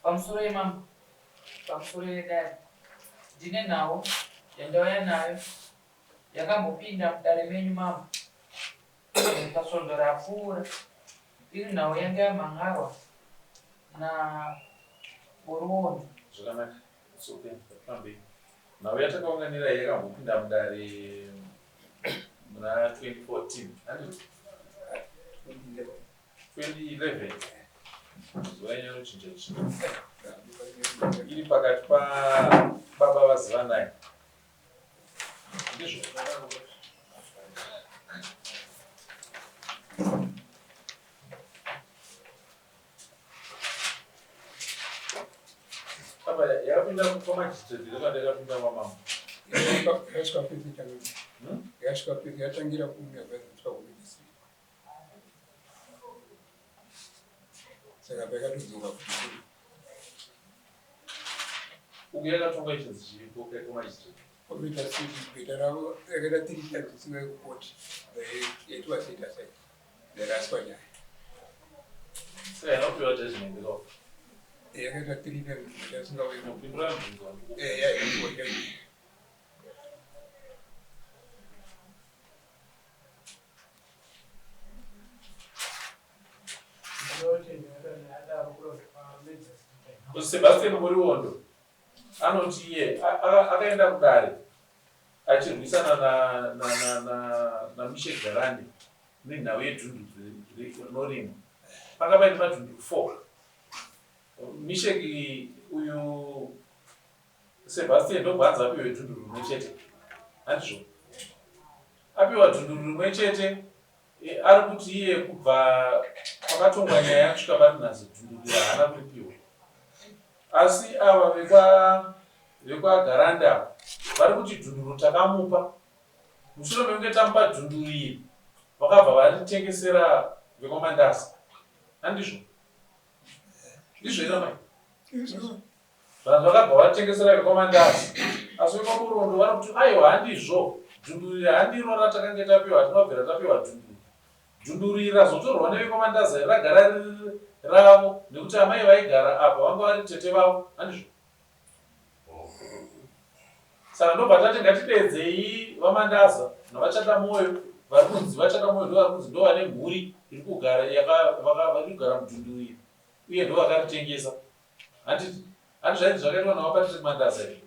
pamusoro yemama, pamusoro yedare. Ndine nawo yandauya nayo yakambopinda mudare menyu mama. Pasvondo rapfuura iri nawo yanga yamhangarwa naBoruondo. Zvakanaka. Soke pambe. Nawo yatakaunganira yakambopinda mudare muna 2014. Handi 2011. Zuva nochinja chinhu. Iri pakati pababa vazivanai. Ndizvo. Baba yakapinda kwamajistrate rekade yakapinda kwamama. Yasvika yatangira kuunivhesiti kuminisiri. Saka pakatodzoka kuti Uku yakatonga ichinzi chiripo kwamajistrate. kuita kuita ravo yakaita 3 times isinga kupoti yaitwa seta sai yaraswa nyaya Saka yanopiwa judgment ikawo. yakaita 3 times yasingawe Kupindura mibvunzo. yaitwa Sebastian Boruondo anoti iye akaenda kudare achirwisana na Mishe Garande nenhau yedhundu rinorimwa. Panga paine madhundu 4. Misheki uyu Sebastian ndobvanza apiwe dhundu rimwe chete. Handizvo. Apiwa dhundu rimwe chete ari kuti iye kubva pakatongwa nyaya kusvika parinhazi dhundu riri haana kuripiwa. Asi ava vekwaGaranda vari kuti dhunduru takamupa. Mushure mekunge tamupa dhunduru iri vakabva varitengesera vekwamandasa. Handizvo? Ndizvo here mai? Vanhu vakabva vatengesera vekwamandasa. Asi vekwaBoruondo vari kuti aiwa handizvo. Dhunduru iri handiro ratakanga tapiwa, tinobvira tapiwa dhunduru. Dhunduru iri razotorwa nevekwamandasa ragara riri ravo nekuti amai vaigara apa vanga vari tete vavo. Handizvo? Saka ndobva tati ngatidedzei vamandasa navachata mwoyo vari kunzi vachata mwoyo ndo vari kunzi ndo vane mhuri iri kugara vari kugara mudhundu iri uye ndo vakaritengesa. Handiti zvaiti zvakaitwa navo Patrick Mandasa izvi.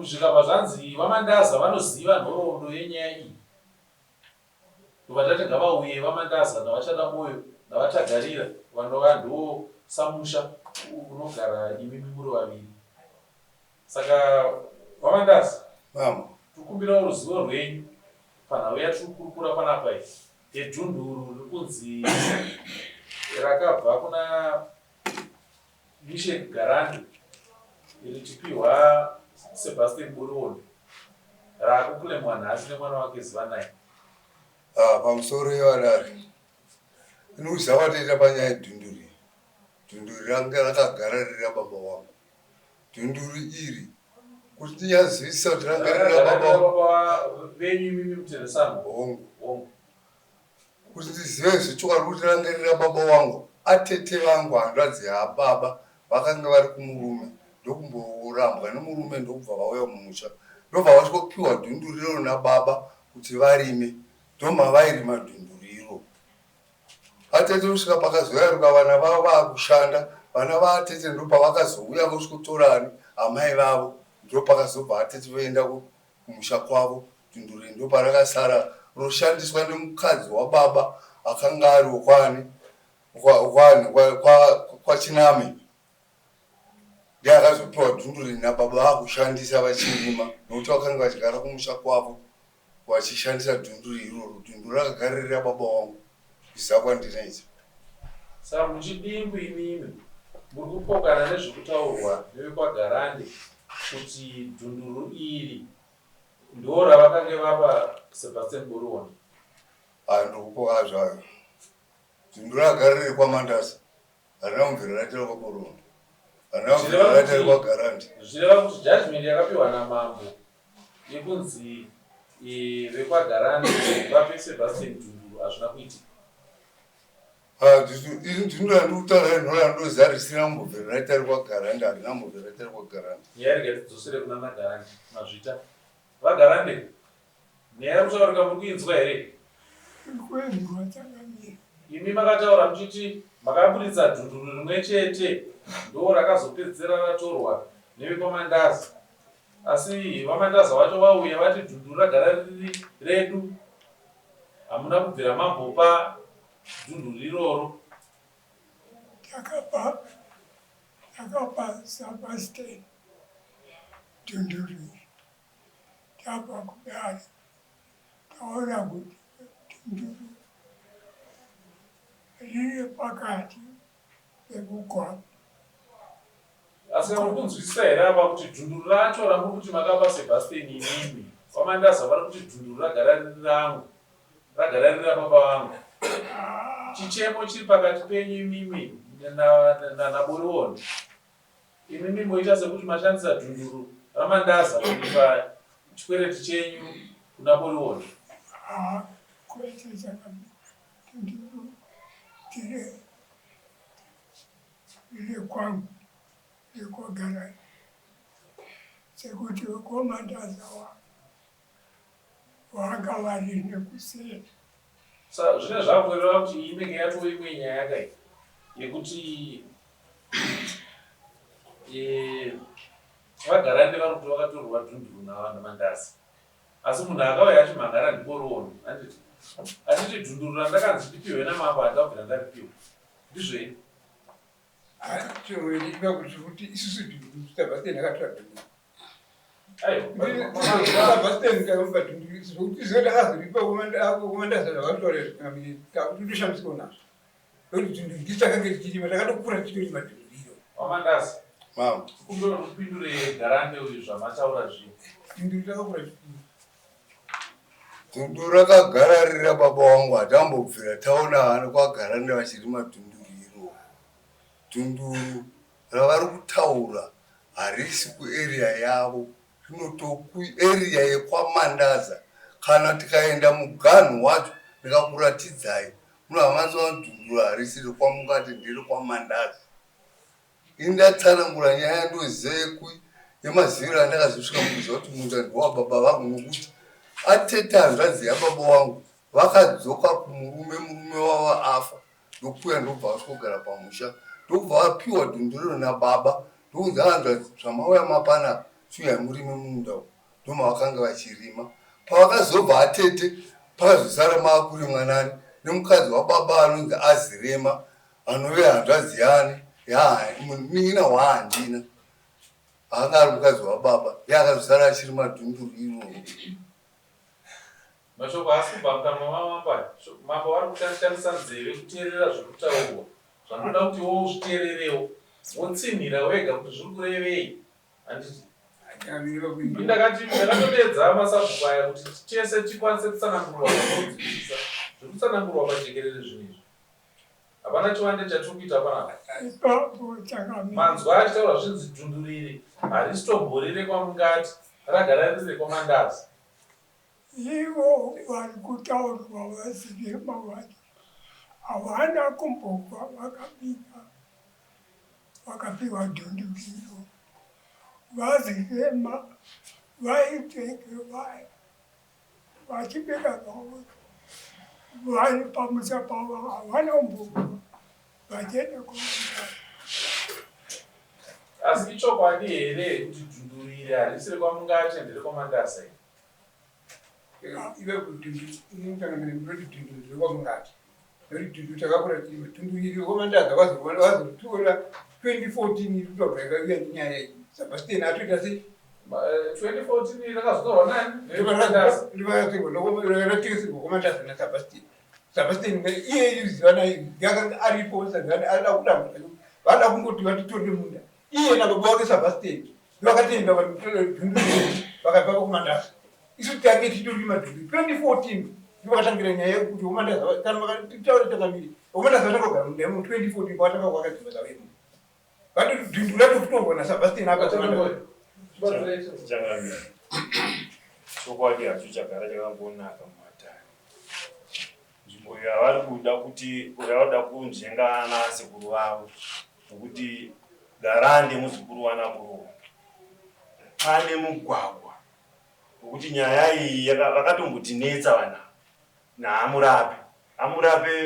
Zvikabva zvanzi vamandasa vanoziva nhoroondo yenyaya iyi. Ndobva tati ngavauye vamandasa navachata mwoyo navatagarira vanova ndo samusha unogara imimi muri vaviri. Saka vamandasa tikumbira ruzivo rwenyu panhau yatiri kurukura panapa iyi yedhunduru rikunzi rakabva kuna Mishe Garande richipihwa Sebastian Boruondo raakukulemwa nhasi nemwana wake Zivanai. Pamusoro yevadare inoziva vatoita panyaya yedhunduru iyi. Dhunduru ranga rakagara riri rababa wangu. Dhunduru iri kuti tinyazivisa kuti ranga riri rababa venyu imimi muteresano hongu. Kuti tizive zvechokwadi kuti ranga riri rababa wangu, atete vangu hanzvadzi yababa vakanga vari kumurume ndokumborambwa nemurume ndokubva vauya mumusha. Ndobva vasvikopiwa dhunduru riro nababa kuti varime. Ndomavairima dhunduru iro. Atete kusvika pakazoyaruka vana vavo vaakushanda, vana vaatete ndopavakazouya vosvikotorani amai vavo, ndopakazobva atete voenda kumusha kwavo. Dhunduru iri ndoparakasara roshandiswa nemukadzi wababa akanga ari wokwani kwaChiname. Ndiye akazopiwa dhunduru iri nababa vaakushandisa vachirima nokuti vakanga vachigara kumusha kwavo vachishandisa dhunduru iroro. Dhunduru rakagara riri rababa wangu. Zviziva kwandinoita. Saka muchidimbu imimi muri kupokana nezvekutaurwa nevekwaGarande kuti dhunduru iri ndo ravakanga vapa Sebastian Boruondo. Ndikupoka zvayo. Dhunduru rakagara riri kwaMandasa. Harina kumvira raitira kwaBoruondo. Harina kumvira raitira kwaGarande. Zvireva kuti judgment yakapiwa namambo yekunzi vekwaGarande vape Sebastian dhunduru hazvina kuitika. ndinotara ndozarisira mbobvera raitari kwagaranda harina mbobvera raitari kwagaranda nyaya tidzosere kuna magarande mazvita vagarande nyaya kutaurika muri kuinzwa here imi makataura muchiti makabuditsa dhunduru rimwe chete ndo rakazopedzisira ratorwa nevekomandazi asi vamandazi vacho vauya vati dhunduru ragara riri redu hamuna kubvira mambopa dhunduru iroro takapa Sebastian dhunduru tabva kudai taona kuti dhunduru riri pakati pekugwa. asi muri kunzwisisa here apa kuti dhunduru racho ramuri kuti makapa Sebastian inimi vamandazi vari kuti dhunduru ragara riri rangu ragara riri rababa vangu chichemo chiri pakati penyu imimi naborioni imimi moita sekuti mashandisa dhunduru ramandaza kuipa chikwereti chenyu kuna borioni kwete dhunduru tiri kwangu ndikwagara sekuti wekomandaza wanga vari nekuseri. zvine zvakureva kuti inenge yatova imwe nyaya yakai yekuti vagarande vari kuti vakatorwa dhunduru namandazi asi munhu akauya achi magara ndiborioni atiti dhunduru randakanzi ndipiwe namambo andabvira ndaripiwa ndizveni chinoitika kuti isusu Sebastian akatora dhunduru Sebastian kamupa dhunduru zvokuti zvo takazoripa komandazi zvavatotaura totoshandiswa nazvo nokuti dhunduru ndichakange tichirima takatokura tichirima dhunduru iro wamandazi kundopindure garande uyu zvamataura zvino dhunduru takakura dhunduru rakagara riri rababa vangu hatambobvira taona hano kwagaranda vachirima dhunduru iro dhunduru ravari kutaura harisi kuarea yavo rinotokuarea yekwamandaza kana tikaenda muganhu wacho ndikakuratidzai munohamatswa dhunduru harisi rekwamungati ndiri kwamandaza indatsanangura nyaya ndozekui yemaziviro andakazosvika mukuziva kuti munda ndowababa vangu nokuti atete hanzvadzi yababa vangu vakadzoka murume wavo afa ndokuya ndobva vasvogara pamusha ndobva vapiwa dhunduriro nababa ndokunzi hanzvadzi zvamauya mapana shuya murime munda ndomavakanga vachirima pavakazobva atete pakazosara maakurimwa nani nemukadzi wababa anonzi azirema anove hanzvadzi yani nina wahandina anga ari mukadzi wababa yakazosara achirima dhunduru iroro mashoko asi kubva mukamwa mamamba mambo vari kushandisa nzeve kuteerera zviri kutaurwa zvanoda kuti wo uzviteererewo wotsinhira wega kuti zviri kurevei handiti ndakatopedza masabhuku aya kuti chese tikwanise kutsanangurwa zvinodzidzisa zviri kutsanangurwa pajekerere zvinezvi hapana chiwande chatiri kuita panapa manzwa achitaura zvinzi dhundurire harisitombori kwamungati ragara riri rekomandazi ivo vari kutaurwa vazirema vacho havana kumbobva vakapiwa dhunduriro vazirema vaitenge vachibeka zvavo vari pamusa pavo havana mbobva vachienda kuaa asi ichokwadi here kuti dhundurire harisiri kwamungati ndiri kwamandasa ive kudhunduru ndoti dhunduru zviri kwamungati nokuti dhunduru takakura tiima dhunduru iri komandaza vazoritora 2014 rutobva yakauya nenyaya iyi Sebastian atoita sei 2014 rakazotorwa nani rakatengesirwa komandaza naSebastian iye yuziva naye yakanga aripo sagani ada kutamba vada kungoti vatitore munda iye nababa wake Sebastian vakatenda dhunduru vakabva komandaza isu tange titorima dhunduru 2014 ndivakatangira nyaya yekuti komandaza kana vakataura takamiri komandaza vatakagara munda mu 2014 kwatanga kwakadzima zavemo vatoti dhunduru ratokutorwa naSebastian akaaa chokwadi hacho chagara chakangonaka mumatare uyo avari kuda kuti uyaoda kunzvenga ana sekuru vavo nokuti Garande muzukuru wanamuruwa pane mugwagwa wekuti nyaya iyi vakatombotinetsa vana naamurape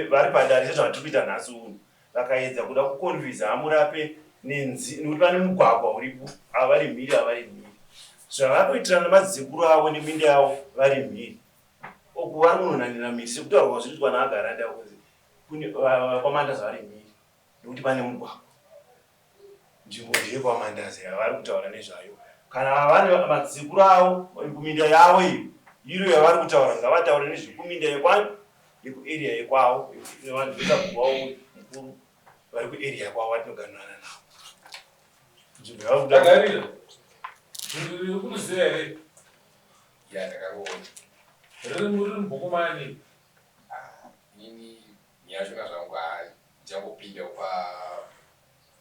vari padare sezvatiri kuita nhasi uno vakaedza kuda kukonvisa amurape nekuti pane mugwagwa uripo avari mhiri zvavari kuitira namadzikuru avo neminde yavo vari mhiri uku vari kunonanira mhiri sekutaurwa zvinoitwa naaGarande kwaMandaza vari mhiri nekuti pane mugwagwa nzvimbo ndeye kwaMandaza yavari kutaura nezvayo kana vari madzikuru avo kuminda yavo iyo yavari kutaura ngavataure nezvekuminda yekwavo yekuarea yekwavo vanhu mukuru vari kuarea yekwavo vatinoganirana navo nzvimbo yavari Dagarira. Riri kunoziva here? Ya ndakaona. Riri muBhukumani. Nini nyashona zvangu ndichangopinda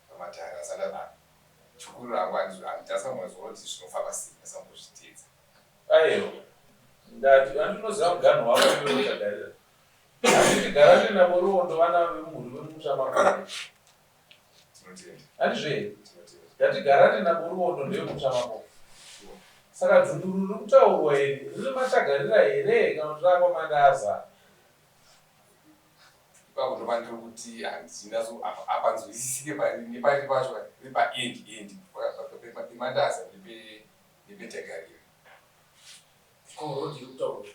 pamatara asana chukuru rangu handichasamazwa kuti zvinofamba sei ndasambozviteedza. Aiwa. Ndati andinoziva muganhu wavo iwe Dagarira. Handiti Garande naMuruondo vana vemhuri vemusha makore. Tinotenda. Handizve? Ndati Garande naMuruondo ndevemusha makore. Saka dzunduru riri kutaurwa here riri maTagarira here kana kuti rakwaMandaza? Ipapo ndova ndiri kuti hapanzwisisike nepari pacho riri paendi peMandaza nepeTagarira. Rodhi iri kutaurwa.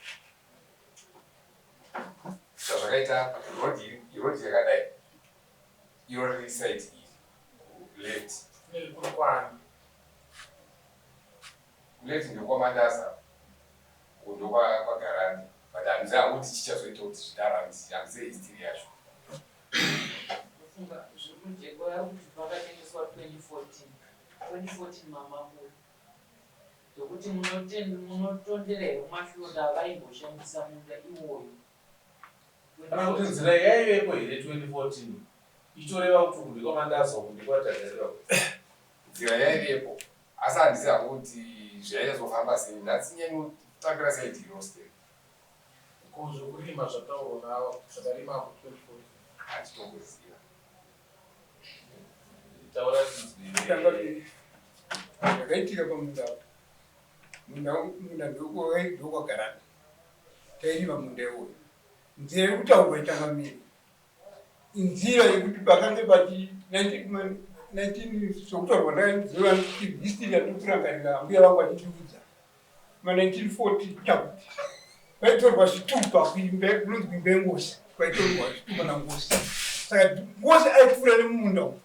Zvakaita rodhi yakadai iro riri side iri left. Nekukwani. Left ndokwaMandaza ndokwaGarande but handiziva kuti chichazoita kuti zvidarambisi handizive history yacho. Kufunga zvirikujeko yari kuti pakatengeswa 2014 mamamuri zvokuti munotondera here mumashoda vaimboshandisa munda iwoyo. Kana kuti nzira yaivepo here 2014 ichoreva kuti uku ndikwaMandaza uku ndikwaTagarira. Nzira yaivepo asi handiziva kuti zvaichazofamba sei ndatsinyanya kutakira saidi rose Zvokurima zvataurwa navo zvakarima ku 2014 hatitongoziva. Taura Zvakaitika pamunda munda ndokwaGarande tairima munda iwoyo. Nzira yekutaurwa itangamiri inzira yekuti pakange pati 19 zvokutaurwa ndaiziva history yatikurangarira mbuya vangu vachitiudza ma1940 takuti vaitorwa zvitupa kunonzi kuimbengosi kwaitorwa zvitupa naNgosi. Saka Ngosi aipfuura nemumunda umu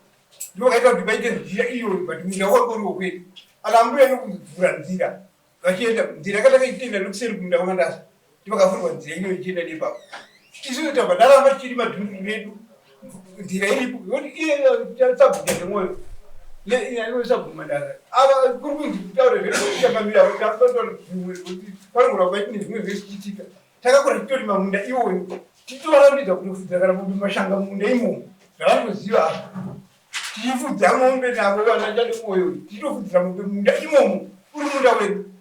ndovakaita kuti vaite nzira iyoyo but munda wakangoriwo kwedu ana mbuya nokuvhura nzira vachienda nzira yakataka ichienda nokuseri kumunda kwaMandaza ndivakavhurwa nzira iyoyo ichienda nepapo. Isusu tabva ndaramba tichiri madhunduru medu nzira iripo yoti iye sabhuta nemwoyo sabhumandaza ava kuri kunzi kutaura zvetamamira kuti panogora kuva tine zvimwe zvezvichiitika takakura titori mamunda iwoyo titoratidza kunofudza kana mombe mashanga munda imomo zvavanoziva apa tichifudza mombe navo vana chade mwoyo titofudzira mombe munda imomo uri munda wedu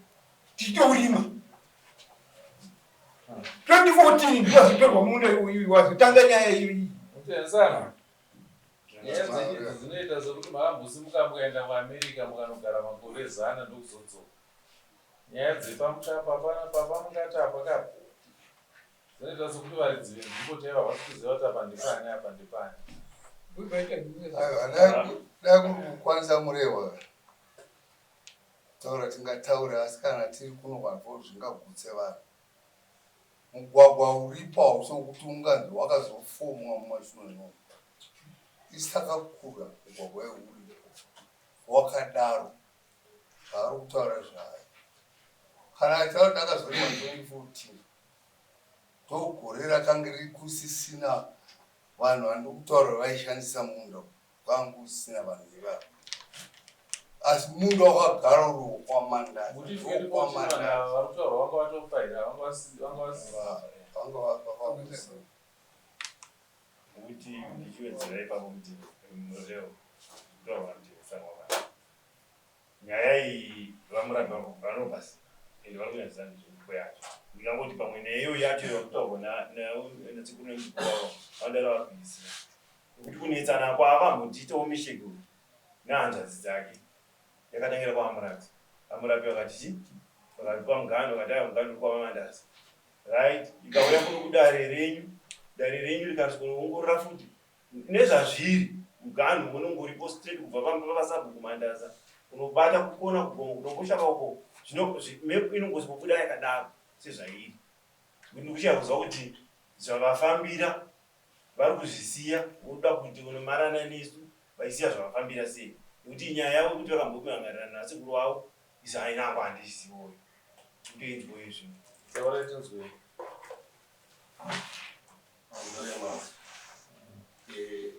tichitorima 2014 ndivazvitorwa munda iwoyo wazotanga nyaya iyoyi. Mutenzana. Nyaya dzenyu dzinoita sekuti makambosimuka mukaenda kuAmerica mukanogara makore 100 ndokuzodzoka. Nyaya dzepamuchapa mungati apakapo. Dzinoita sekuti varidzi venzvimbo chaiva vasikuziva kuti apa ndipani apa ndipani. Dai kukwanisa murehwa taura tingataura asi kana tiri kunokwanisa zvingagutse vanhu. Mugwagwa uripo hausokuti unganzi wakazofomwa mumashure isakakura mugwagwa uripo wakadaro haari kutaura zvayo kana taura takazorima 2014 ndogore rakanga riri kusisina vanhu vandi kutaura vaishandisa munda kwangu usina vanhu ivavo asi munda wakagara uri wokwaMandaza Kuti vari kutaura vanga vatofaira vanga vangavakavakuzia kuti ndichiwedzera ipapo kuti mureo kutaurwa ndinofanwa vanhu nyaya iyi vamurapi vanobasi ende vari kunyadziza ndizvo yacho ndingangoti pamwe neyo yacho yakutaurwa sekuru nemukuru vandara vabvisira kuti kunetsana kwaavambotitawo misheko nehanzvadzi dzake yakatangira kwaamurapi amurapi vakati vakatipa mugano vakati aya mugano uri kwamamandasa right ikauya kuno kudare renyu rikasikunoongorora futi nezvazviri mugano unenge uripo straight kubva pamba pasabhu kumandasa unobata kukona kunombosha pauko mepu inongosipobuda yakadaro sezvairi ndikuchaya kuzwa kuti zvavafambira vari kuzvisiya voda kuti unomarana nesu vaisiya zvavafambira sei nekuti nyaya yavo kuti vakambokuangarira nasekuru wavo izvo ainango handizisiwoyo kutoenzwa izvi Sauratinzwe.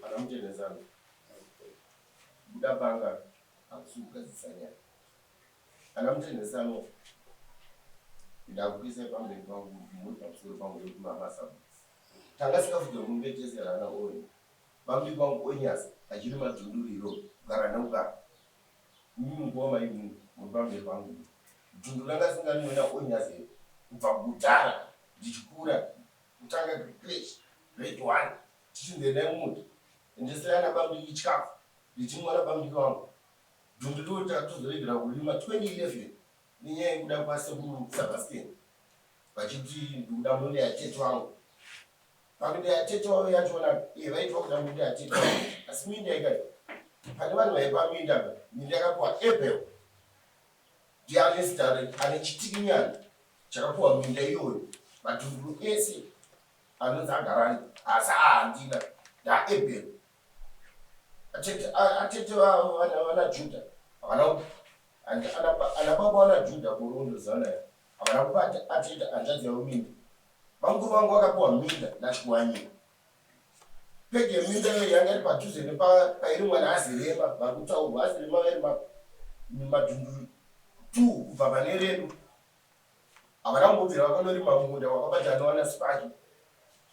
Anamutendezano buda banga akusukazisanya anamutendezano ndakuisa pamberi pangu muri pamusoro pangu yokumabasa tanga sikafuke mumbetezerana oyo pamberi pangu onyasa achiri madzunduriro kugara nekugara mungoma imi muri pamberi pangu dzundu ranga singaniona onyasa kubva kutara ndichikura kutanga creche grade 1 tichindenda muti ndisiyana pamberi chikafu ndichimwana pamberi pangu dzundu ndota tozoregera kurima 2011 nenyaya yekuda kwasekuru Sebastian vachiti ndikuda munde yatete wangu pakuti yatete wavo yachona vaitwa kuda munde yatete wangu asi minda ikati pane vanhu vaipa minda yakapuwa Apple ndianestare ane chitikinyana chakapuwa minda iyoyo madhunduru ese anonzi agarani asi ahandina ndaApple atete vavo vana Juda anababa wana Juda kurondozana havana kupa atete hanzvadzi yavo minda vamukuru vangu vakapuwa minda nachikuwanyika pege minda yanga iri padhuze nepairi mwana azirema vari kutaurwa azirema vari madhunduru 2 kubva pane redu havana kungobvira vakanorima munda wakabatana wana Spaki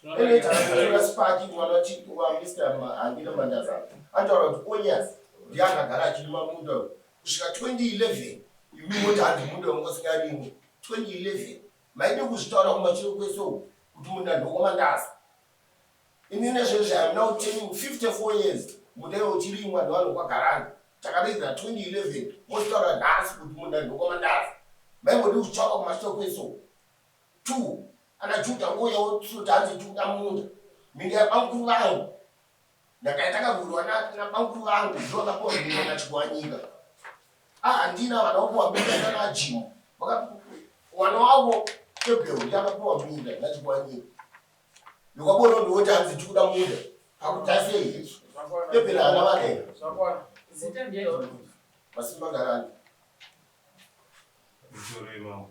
enoita Spaki mwana wa Mr. Angile Mandaza ataura kuti onyasi ndiye akagara achirima munda kusvika 2011 imi moti handi munda wangosingarimwe 2011 maide kuzvitaura kumachiro kweso kuti munda ndokwamandasa ini nezvezvo I'm now telling 54 years munda iwo uchirimwa nevanhu kwagarani takaregera 2011 mositaura nhasi kuti munda ndokwamandasa maingodi kuzvitaura kumachiro kweso 2 ana Juda ngoyawo kuti hanzi tikuda munda minda yabamukuru vangu ndakaita kavhurwa nabamukuru vangu ndovakapuwa minda nachikuwanyika handina vana vapuwa minda nanajimu mwana wavo Apple ndiyakapuwa minda nachikuwanyika ndokabona ndoti hanzi tikuda munda pakutasei Apple hana vanena masimba garani kutorema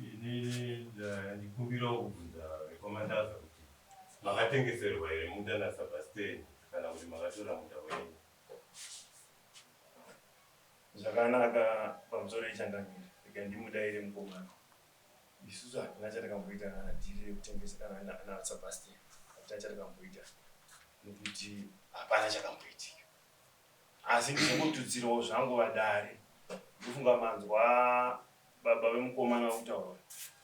ini ndikumbira kubvunza rekomandaza kuti makatengeserwa here munda naSebastian kana kuti makatora munda wenyu zvakanaka pamusoro ichangamira rega ndimudaire mukomana isusu hatina chatakamboita nadhiri rekutengesa kana naSebastian hatina chatakamboita nekuti hapana chakamboitika asi ndizongotudzirawo zvangu vadare ndofunga manzwa baba vemukomana kutaura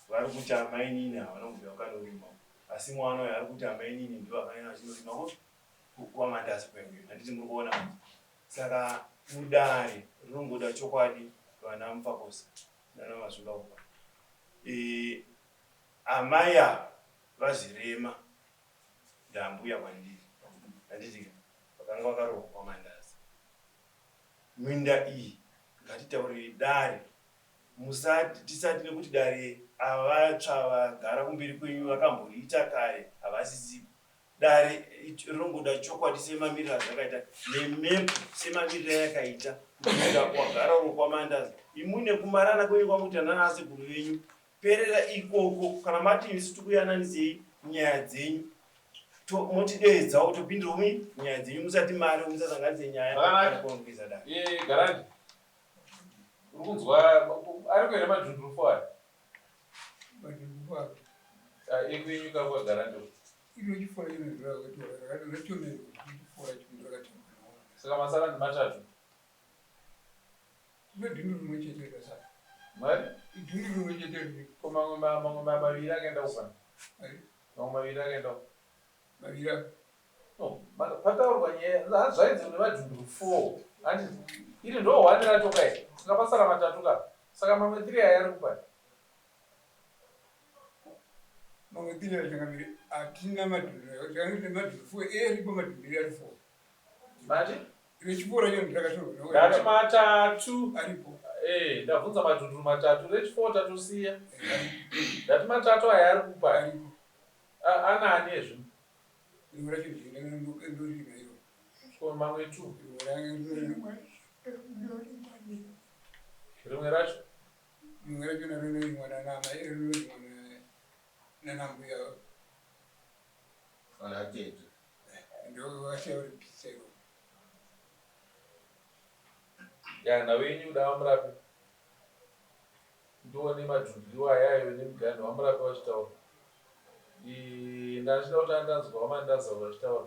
vari kuti amainini havana kubva vakanorima asi mwana uyo ari kuti amainini ndo vakanyanya vachinorima kwamandasa kwemwe handiti muri kuona kuti saka mudare rinongoda chokwadi vana Mupakosa nana Mazvulakupa amai ava vazvirema ndambuya kwandiri handiti vakanga vakarohwa kwamandasa minda iyi ngatitaurire dare tisati nekuti dare avatsva vagara kumberi kwenyu vakamboriita kare havasisipo dare rinongoda chokwadi semamiriro azvakaita nemepu semamiriro yakaita kuda kwagara uro kwamandasa imune kumarana kwenyu kwamuti nanasekuru venyu perera ikoko kana mati isu tikuyananisei nyaya dzenyu motidedzawo topindirawo nyaya dzenyu musati mari musasanganise nyaya kuongeza dare Garandi. Uri kunzwa ari kuenda madhunduru fo ari madhunduru fo ekwenyu kakwa Garandi iro chifora chinoratonero chifora chino rakatemwa saka masara ndi matatu dhunduru rimwe chete rasara mari dhunduru rimwe chete ko mamwe maviri akaenda kupana maviri akaenda mavira pataurwa nyaya zvaidzi kune madhunduru 4 ati iri ndo 1 ratoka i singapasara matatu ka saka mamwe 3 aya ari kupa mamwe 3 achakamire atina madhunduru 4 eripo madhunduru ari 4 mati rechipfuura cho ndakatorwa ndati matatu aripo ndabvunza madhunduru matatu rechi4 tatosiya ndati matatu aya ari kupa aripo anani ezvino rimwe racho ndoririmairo ko mamwe 2 rimwe rimwe racho naronorimwa nanamai rinorimwa nanambuya kana tete ndovashauripisero yana wenyu uda wamurapi ndione madhunduru ayayo nemigani wamurapi vachitaura ndachida kuti andanzwa wamandaza vachitaura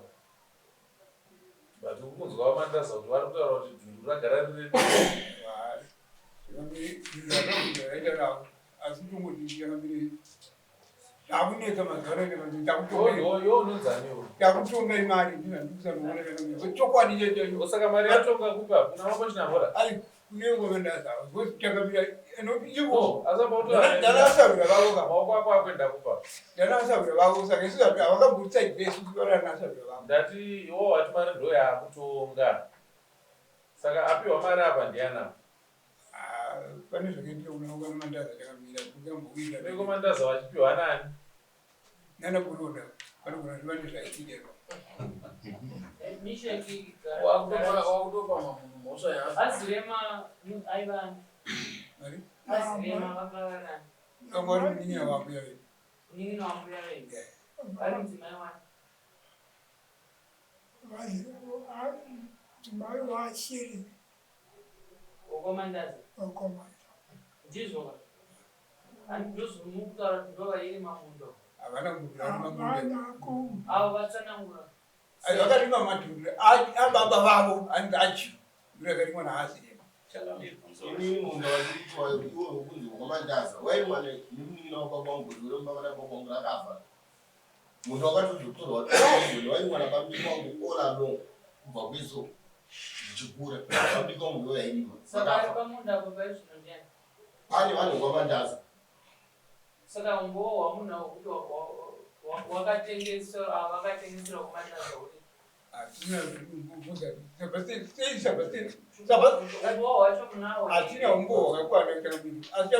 but ukunzwa wamandaza kuti vari kutaura kuti dhunduru ragara riri asi tongoti yakamire ndakuneka yo unonzaniwo ndakutonga imari ndikusaochokwadi chechecho saka mari yatonga kupa kuna mapochinamvura ari kunengomendazawa takamira ivo asapautdanasarura vavoka maoko ako akuenda kupa ndanasarura vavo saka isu havakambutsaidvesuvaranasarura vavo ndati iwo wati mari ndo yaakutonga saka apiwa mari apa ndiana pane zvakaitira unaoka mandaza takamira tukambokuita neko mandaza vachipiwa nani nana buroda panogona zvivane zvaitireva misheki wakutopa mamunhu mhosva yazo azirema aivani mari azirema vakavarani kamwari munin'ina wambuya vedu unin'ina wambuya vedu ari mudzimai wani mudzimai waashiri wokomandazi wakomanda ndizvo andozomukutaura kuti ndova iri mamundo havana havana avo vatsanangura vakarima madhuru ababa vavo andachi ndurakarimwa naasirema inini munhu waziriitwa iwe ukunzi wakamandaza waimwa nemunina wakakwangu uremba vana kwakwangu rakafa munhu wakatozotorwa waimwa napambiri wangu all along kubva kweso ndichikura pambiri kwangu ndo yairima saka ari pamunda apo paizvino ndiani pane vanhu wakamandaza saka umbowo hwamunhu wekuti wakatengeserwa kumandaza kuti umbowo hwacho munavo hatina umbowo hwakakwana kanambiri asi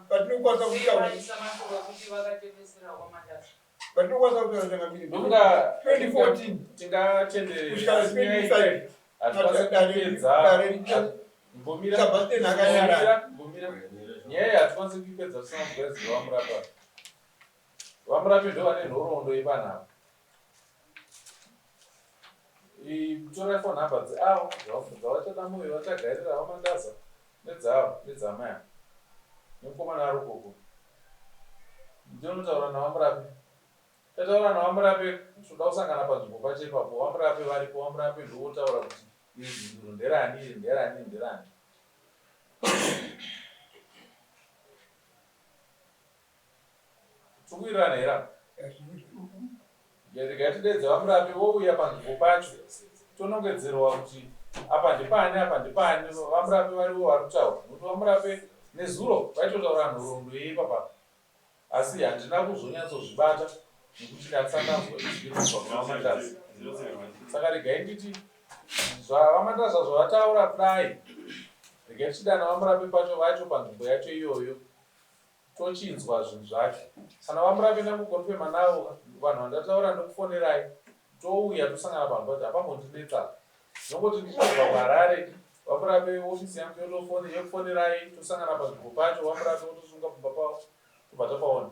patinokwanisa kutaura kuti vakatengeserwa kumandaza patinokwanisa kutaura kanambiri ndomuka 2014 tingatende hatikwanisi Sebastian akanyara nyaya hatikwanisi kuipedza tisina kugadzira vamurapi vamurapi ndo vane nhoroondo ipanhapa tora phone number dzeavo dzavachada moyo vachagarira vamandaza nedzavo nedzamaya nemukomana ari ukoko ndinotaura navamurapi tataura navamurapi toda kusangana panzvimbo pacho ipapo vamurapi varipo vamurapi ndovotaura kuti izinduro nderani nderani nderani tikuwirirana hera ngatidedze vamurapi vouya panzvimbo pacho tonongedzerwa kuti apa ndipani apa ndipani vamurapi varivo vari kutaura nokuti vamurapi nezuro vaitotaura nhoroondo yeipapa asi handina kuzonyatsozvibata nekuti ndasandanzwa ichiiriswa kunavamandaza saka regai nditi zvavamandaza zvavataura kudai regai tichidana vamurapi pacho vacho panzvimbo yacho iyoyo tochinzwa zvinhu zvacho kana vamurapi nekugorofema navo vanhu vandataura ndokufonerai touya tosangana panhu pacho hapambondinetsa nongoti ndichibva kuharare vamurapi ofisi yangu yokufonerai tosangana panzvimbo pacho vamurapi votosunga pumba pavo tobva tapaona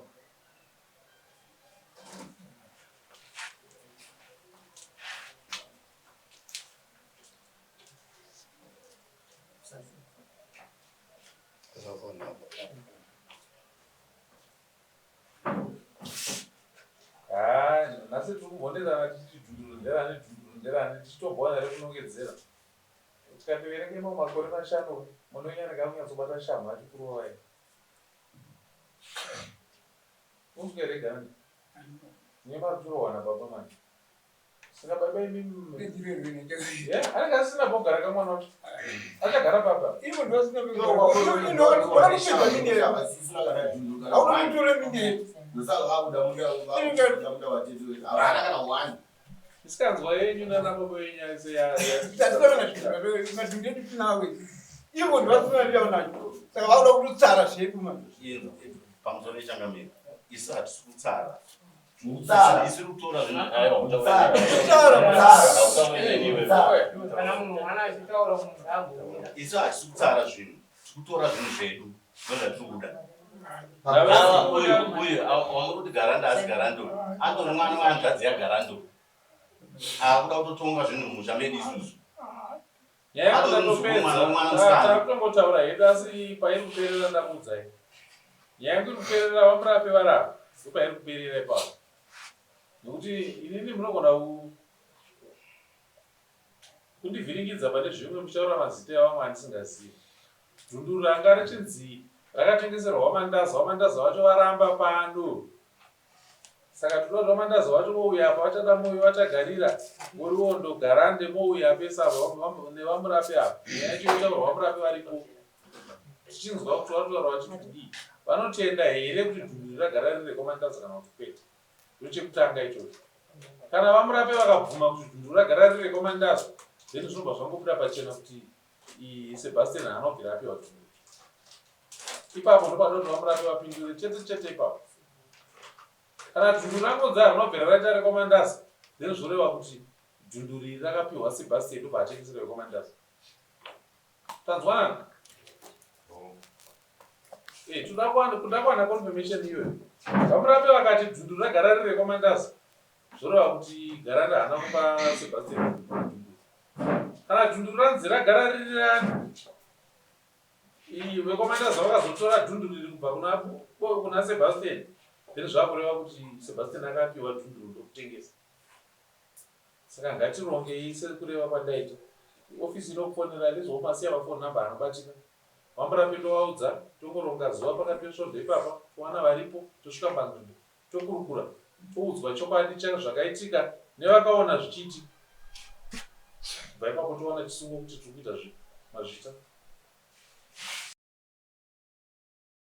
nhasi tiri kumbonderana tichiti dhunduru nderani tichitobhona rekunongedzera tikandiverengemo makore 5 munonyanika munyatsobata shamhu achikurovai unzweregani Nyemarurowana baba manje. Saka baba imimi. Ndirerwe nje. Anenge asina bogara kamwana wacho. Achagara papa. Ivo ndosina Isikanzwa yenyu nana baba yenyu ase ya. Ivo ndosina ndiyona. Saka vauda kutsara zvedu manje. Pamusoro nechangamiro. Isu hatisi kutsara. Isi kutora Kana munhu mwana achitaura munhu agomira. isu hatisi kutsara zvinhu. Tikutora zvinhu zvedu. Ndozvatiri kuda. Uyu wamuri kuti garanda asi garando. Andori mwana wanzvadzi yagarando. Akuda kutotonga zvinhu musha medu isusu. Takutombotaura hedu asi pairi kuperera ndakuudzai. Nyaya yekuri kuperera vamurape varapa ndopairi kuperera ipapo. Nokuti inini munogona kundivhiringidza pane zvimwe muchitaura mazita evamwe andisingazivi. Dhunduru ranga richinzi rakatengeserwa wamandaza wacho varamba pano. Saka tinoda wamandaza wacho wouya apa vachada moyo vachagarira woriwo ndogarande mouya pesa nevamurape apa. Nyaya yacho itaurwa vamurape varipo. Tichinzwa kuti vataura vachiti vanotenda here kuti dhunduru ragara riri rekomandaza kana kuti kwete. Ndochekutanga ichocho. Kana vamurape vakabvuma kuti dhunduru ragara riri rekomandaza, then zvinobva zvangobuda pachena kuti Sebastian anobvira apiwa dhunduru. Ipapo ndopadoti vamurape vapindure chete ipapo. Kana dhunduru rangonzi rinobvira raita rekomandaza, then zvoreva kuti dhunduru iri rakapiwa Sebastian ndobva atengesera rekomandaza. Tanzwanana? Kuda kuwana confirmation iyoyo. Vamurape vakati dhunduru ragara riri rekomandaza, zvoreva kuti garanda haana kupa Sebastian dhunduru. Kana dhunduru ranzi ragara riri rani, vekomandaza vakazotora dhunduru riri kubva kuna Sebastian, then zvakureva kuti Sebastian akapiwa dhunduru ndokutengesa. Saka ngatirongei sekureva kwandaita. Ofisi inokufonera ndizvomasiya mafoni namba anobatika. Vamurape ndovaudza, tongoronga zuva pakati pesvondo ipapa, kuwana varipo, tosvika panzvimbo, tokurukura, toudzwa chokwadi zvakaitika nevakaona zvichiitika. Kubva ipapo towana chisungo kuti tiri kuita mazvita.